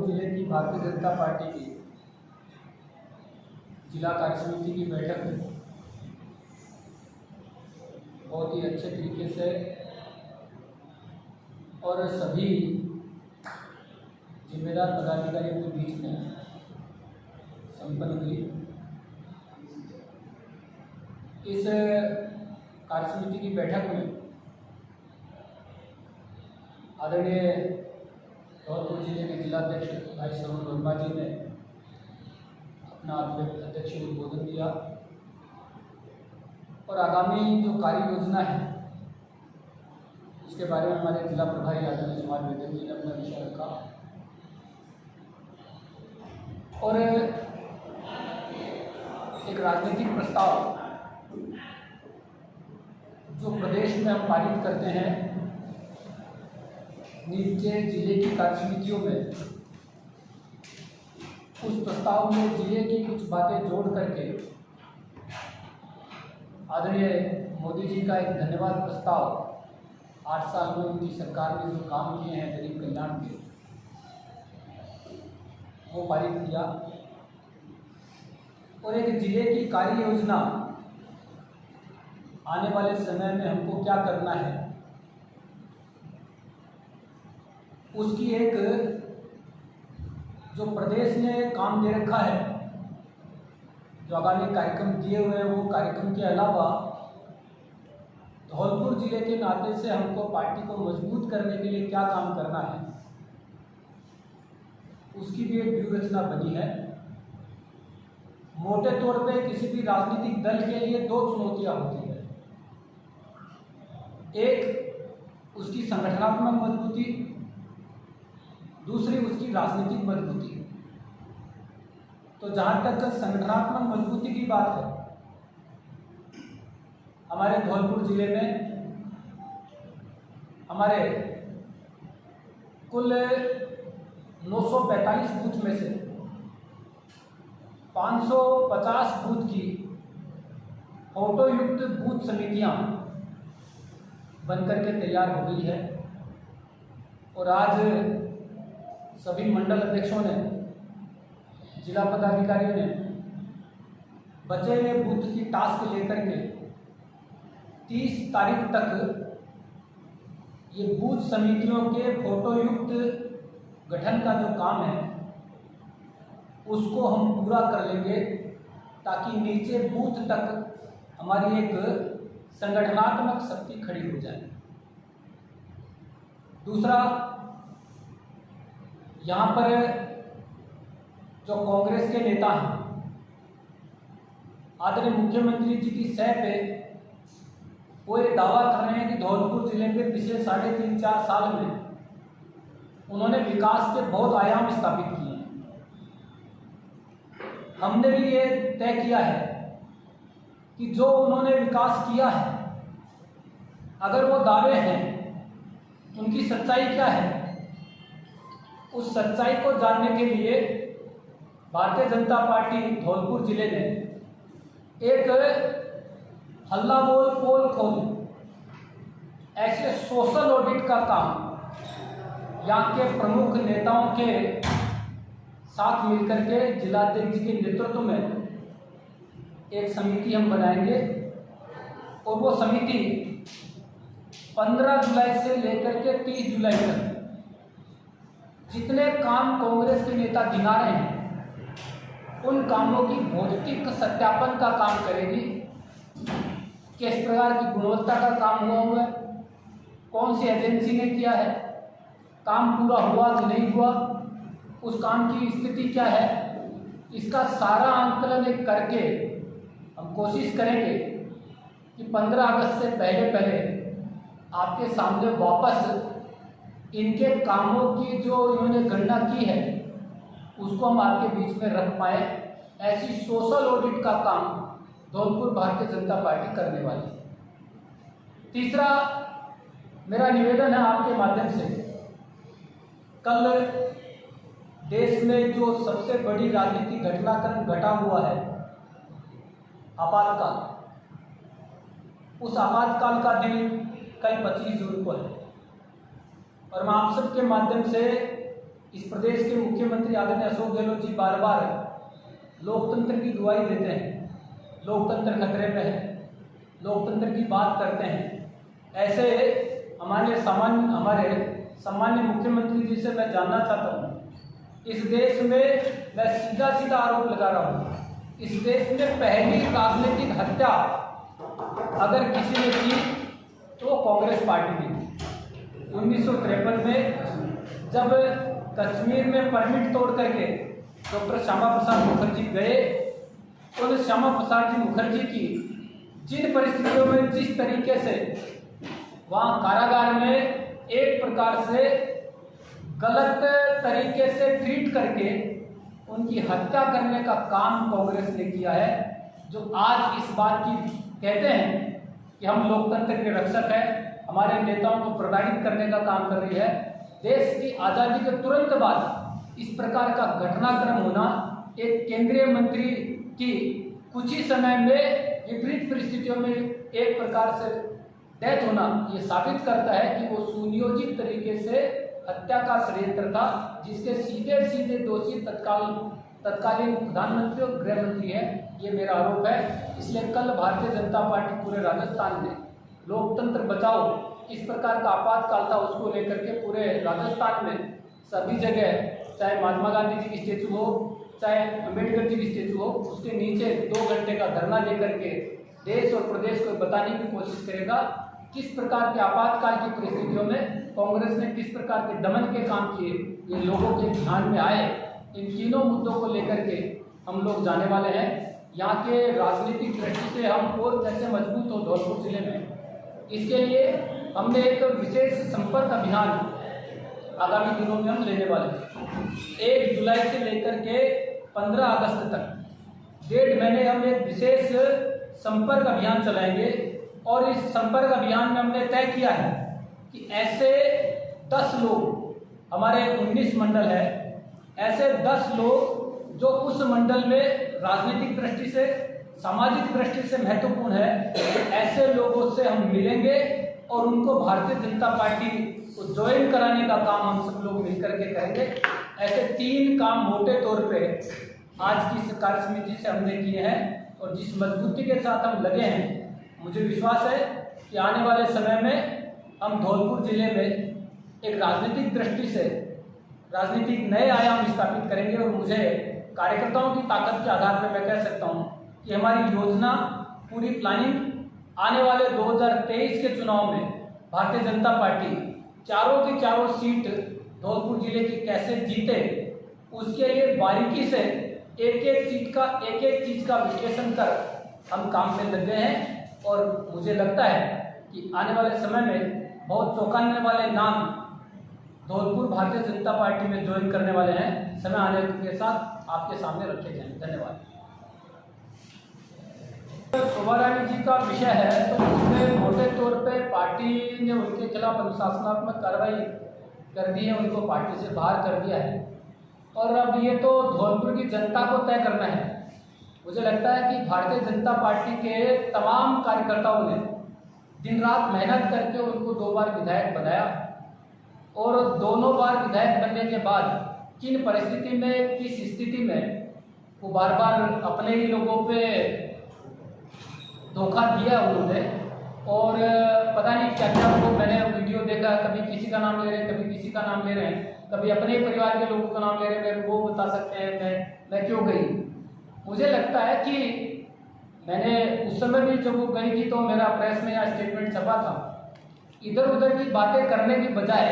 जिले की भारतीय जनता पार्टी की जिला कार्य समिति की बैठक बहुत ही अच्छे तरीके से और सभी जिम्मेदार पदाधिकारियों के बीच में संपन्न हुई। इस कार्य समिति की बैठक में आदरणीय धौलपुर जिले के जिलाध्यक्ष भाई श्रवण वर्मा जी ने अपना अध्यक्षीय उद्बोधन दिया और आगामी जो कार्य योजना है उसके बारे में हमारे जिला प्रभारी आदरणीय जमाल बेगम जी ने अपना विषय रखा और एक राजनीतिक प्रस्ताव जो प्रदेश में हम पारित करते हैं नीचे जिले की कार्य समितियों में, उस प्रस्ताव में जिले की कुछ बातें जोड़ करके आदरणीय मोदी जी का एक धन्यवाद प्रस्ताव 8 साल में उनकी सरकार ने जो काम किए हैं गरीब कल्याण के, वो पारित किया और एक जिले की कार्य योजना आने वाले समय में हमको क्या करना है उसकी एक जो प्रदेश ने काम दे रखा है, जो आगामी कार्यक्रम दिए हुए हैं, वो कार्यक्रम के अलावा धौलपुर जिले के नाते से हमको पार्टी को मजबूत करने के लिए क्या काम करना है उसकी भी एक व्यूह रचना बनी है। मोटे तौर पे किसी भी राजनीतिक दल के लिए 2 चुनौतियां होती है, एक उसकी संगठनात्मक मजबूती, दूसरी उसकी राजनीतिक मजबूती। तो जहाँ तक संगठनात्मक मजबूती की बात है, हमारे धौलपुर जिले में हमारे कुल 945 बूथ में से 550 बूथ की फोटोयुक्त बूथ समितियां बनकर के तैयार हो गई है और आज सभी मंडल अध्यक्षों ने, जिला पदाधिकारियों ने बचे हुए बूथ की टास्क लेकर के 30 तारीख तक ये बूथ समितियों के फोटोयुक्त गठन का जो काम है उसको हम पूरा कर लेंगे ताकि नीचे बूथ तक हमारी एक संगठनात्मक शक्ति खड़ी हो जाए। दूसरा, यहाँ पर जो कांग्रेस के नेता हैं, आदरणीय मुख्यमंत्री जी की सह पे वो ये दावा कर रहे हैं कि धौलपुर जिले में पिछले 3.5-4 साल में उन्होंने विकास के बहुत आयाम स्थापित किए हैं। हमने भी ये तय किया है कि जो उन्होंने विकास किया है, अगर वो दावे हैं, उनकी सच्चाई क्या है, उस सच्चाई को जानने के लिए भारतीय जनता पार्टी धौलपुर जिले ने एक हल्ला बोल पोल खोल ऐसे सोशल ऑडिट का काम यहाँ के प्रमुख नेताओं के साथ मिलकर के जिलाध्यक्ष के नेतृत्व में एक समिति हम बनाएंगे और वो समिति 15 जुलाई से लेकर के 30 जुलाई तक जितने काम कांग्रेस के नेता गिना रहे हैं उन कामों की भौतिक सत्यापन का काम करेगी। किस प्रकार की गुणवत्ता का काम हुआ है, कौन सी एजेंसी ने किया है, काम पूरा हुआ कि नहीं हुआ, उस काम की स्थिति क्या है, इसका सारा आंकलन करके हम कोशिश करेंगे कि 15 अगस्त से पहले आपके सामने वापस इनके कामों की जो इन्होंने गणना की है उसको हम आपके बीच में रख पाए। ऐसी सोशल ऑडिट का काम धौलपुर भारतीय जनता पार्टी करने वाली है। तीसरा, मेरा निवेदन है आपके माध्यम से, कल देश में जो सबसे बड़ी राजनीतिक घटनाक्रम घटा हुआ है आपातकाल, उस आपातकाल का दिन कल 25 जून को है और मैं आप सबके माध्यम से इस प्रदेश के मुख्यमंत्री आदरणीय अशोक गहलोत जी बार बार लोकतंत्र की दुहाई देते हैं, लोकतंत्र खतरे में है, लोकतंत्र की बात करते हैं। ऐसे हमारे सामान्य मुख्यमंत्री जी से मैं जानना चाहता हूँ, इस देश में मैं सीधा सीधा आरोप लगा रहा हूँ, इस देश में पहली राजनीतिक हत्या अगर किसी ने की तो कांग्रेस पार्टी ने। 1953 में जब कश्मीर में परमिट तोड़ करके डॉक्टर श्यामा प्रसाद मुखर्जी गए, उन श्यामा प्रसाद जी मुखर्जी की जिन परिस्थितियों में जिस तरीके से वहाँ कारागार में एक प्रकार से गलत तरीके से ट्रीट करके उनकी हत्या करने का काम कांग्रेस ने किया है, जो आज इस बात की कहते हैं कि हम लोकतंत्र के रक्षक हैं, हमारे नेताओं को प्रताड़ित करने का काम कर रही है। देश की आज़ादी के तुरंत बाद इस प्रकार का घटनाक्रम होना, एक केंद्रीय मंत्री की कुछ ही समय में विपरीत परिस्थितियों में एक प्रकार से डेथ होना, ये साबित करता है कि वो सुनियोजित तरीके से हत्या का षड्यंत्र था, जिसके सीधे सीधे दोषी तत्कालीन प्रधानमंत्री और गृह मंत्री है। ये मेरा आरोप है। इसलिए कल भारतीय जनता पार्टी पूरे राजस्थान में लोकतंत्र बचाओ इस प्रकार का आपातकाल था, उसको लेकर के पूरे राजस्थान में सभी जगह, चाहे महात्मा गांधी जी की स्टेचू हो, चाहे अम्बेडकर जी की स्टेचू हो, उसके नीचे 2 घंटे का धरना लेकर के देश और प्रदेश को बताने की कोशिश करेगा किस प्रकार के आपातकाल की परिस्थितियों में कांग्रेस ने किस प्रकार के दमन के काम किए, ये लोगों के ध्यान में आए। इन तीनों मुद्दों को लेकर के हम लोग जाने वाले हैं। यहाँ के राजनीतिक दृष्टि से हम और कैसे मजबूत हो धौलपुर जिले में, इसके लिए हमने एक विशेष संपर्क अभियान आगामी दिनों में हम लेने वाले हैं। 1 जुलाई से लेकर के 15 अगस्त तक 1.5 महीने हम एक विशेष संपर्क अभियान चलाएंगे, और इस संपर्क अभियान में हमने तय किया है कि ऐसे 10 लोग, हमारे 19 मंडल है, ऐसे 10 लोग जो उस मंडल में राजनीतिक दृष्टि से, सामाजिक दृष्टि से महत्वपूर्ण है, ऐसे लोगों से हम मिलेंगे और उनको भारतीय जनता पार्टी को ज्वाइन कराने का काम हम सब लोग मिलकर के करेंगे। ऐसे 3 काम मोटे तौर पे आज की इस कार्य समिति से हमने किए हैं, और जिस मजबूती के साथ हम लगे हैं, मुझे विश्वास है कि आने वाले समय में हम धौलपुर जिले में एक राजनीतिक दृष्टि से राजनीतिक नए आयाम स्थापित करेंगे। और मुझे कार्यकर्ताओं की ताकत के आधार पर मैं कह सकता हूं कि हमारी योजना, पूरी प्लानिंग आने वाले 2023 के चुनाव में भारतीय जनता पार्टी चारों की चारों सीट धौलपुर जिले की कैसे जीते, उसके लिए बारीकी से एक एक सीट का, एक एक चीज का विश्लेषण कर हम काम में लग गए हैं। और मुझे लगता है कि आने वाले समय में बहुत चौंकाने वाले नाम धौलपुर भारतीय जनता पार्टी में ज्वाइन करने वाले हैं, समय आने के साथ आपके सामने रखे जाएंगे। धन्यवाद। शोभा रानी जी का विषय है, तो उसमें मोटे तौर पे पार्टी ने उनके खिलाफ अनुशासनात्मक कार्रवाई कर दी है, उनको पार्टी से बाहर कर दिया है, और अब ये तो धौलपुर की जनता को तय करना है। मुझे लगता है कि भारतीय जनता पार्टी के तमाम कार्यकर्ताओं ने दिन रात मेहनत करके उनको 2 बार विधायक बनाया, और दोनों बार विधायक बनने के बाद किन परिस्थिति में, किस स्थिति में वो बार बार अपने ही लोगों पे धोखा दिया उन्होंने, और पता नहीं क्या क्या वो, मैंने वीडियो देखा, कभी किसी का नाम ले रहे हैं, कभी किसी का नाम ले रहे हैं, कभी अपने परिवार के लोगों का नाम ले रहे हैं, वो बता सकते हैं मैं क्यों गई। मुझे लगता है कि मैंने उस समय भी जब वो गई थी तो मेरा प्रेस में यहाँ स्टेटमेंट छपा था। इधर उधर की बातें करने की बजाय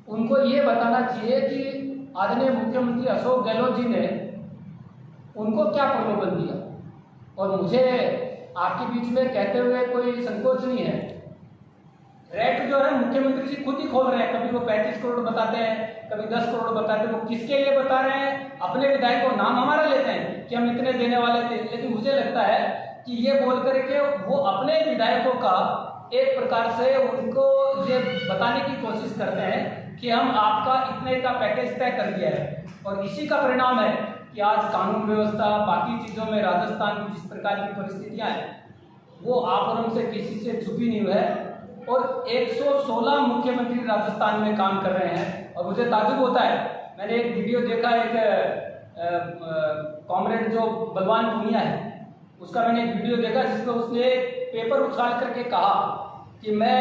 उनको ये बताना चाहिए कि आदरणीय मुख्यमंत्री अशोक गहलोत जी ने उनको क्या प्रलोभन दिया। और मुझे आपके बीच में कहते हुए कोई संकोच नहीं है, रेट जो है मुख्यमंत्री जी खुद ही खोल रहे हैं। कभी वो 35 करोड़ बताते हैं, कभी 10 करोड़ बताते हैं। वो किसके लिए बता रहे हैं? अपने विधायकों, नाम हमारा लेते हैं कि हम इतने देने वाले थे, लेकिन मुझे लगता है कि ये बोल करके वो अपने विधायकों का एक प्रकार से उनको ये बताने की कोशिश करते हैं कि हम आपका इतने का पैकेज तय कर दिया है। और इसी का परिणाम है कि आज कानून व्यवस्था, बाकी चीज़ों में राजस्थान की जिस प्रकार की परिस्थितियाँ हैं, वो आप और हमसे किसी से छुपी नहीं हुई है। और 116 मुख्यमंत्री राजस्थान में काम कर रहे हैं, और मुझे ताज्जुब होता है मैंने एक वीडियो देखा, एक कॉमरेड जो बलवान पूनिया है उसका मैंने एक वीडियो देखा जिसमें उसने पेपर उछाल करके कहा कि मैं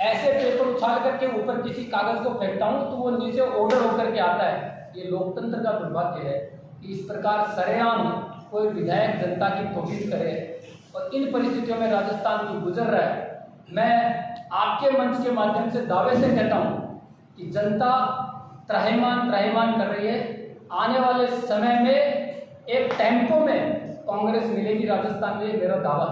ऐसे पेपर उछाल करके ऊपर किसी कागज को फेंकता हूँ तो वो नीचे ऑर्डर होकर के आता है। ये लोकतंत्र का दुर्भाग्य है कि इस प्रकार सरेआम कोई विधायक जनता की तौहीन करे। और इन परिस्थितियों में राजस्थान जो गुजर रहा है, मैं आपके मंच के माध्यम से दावे से कहता हूँ कि जनता त्राहिमाम कर रही है। आने वाले समय में एक टेम्पो में कांग्रेस मिलेगी राजस्थान में, मेरा दावा।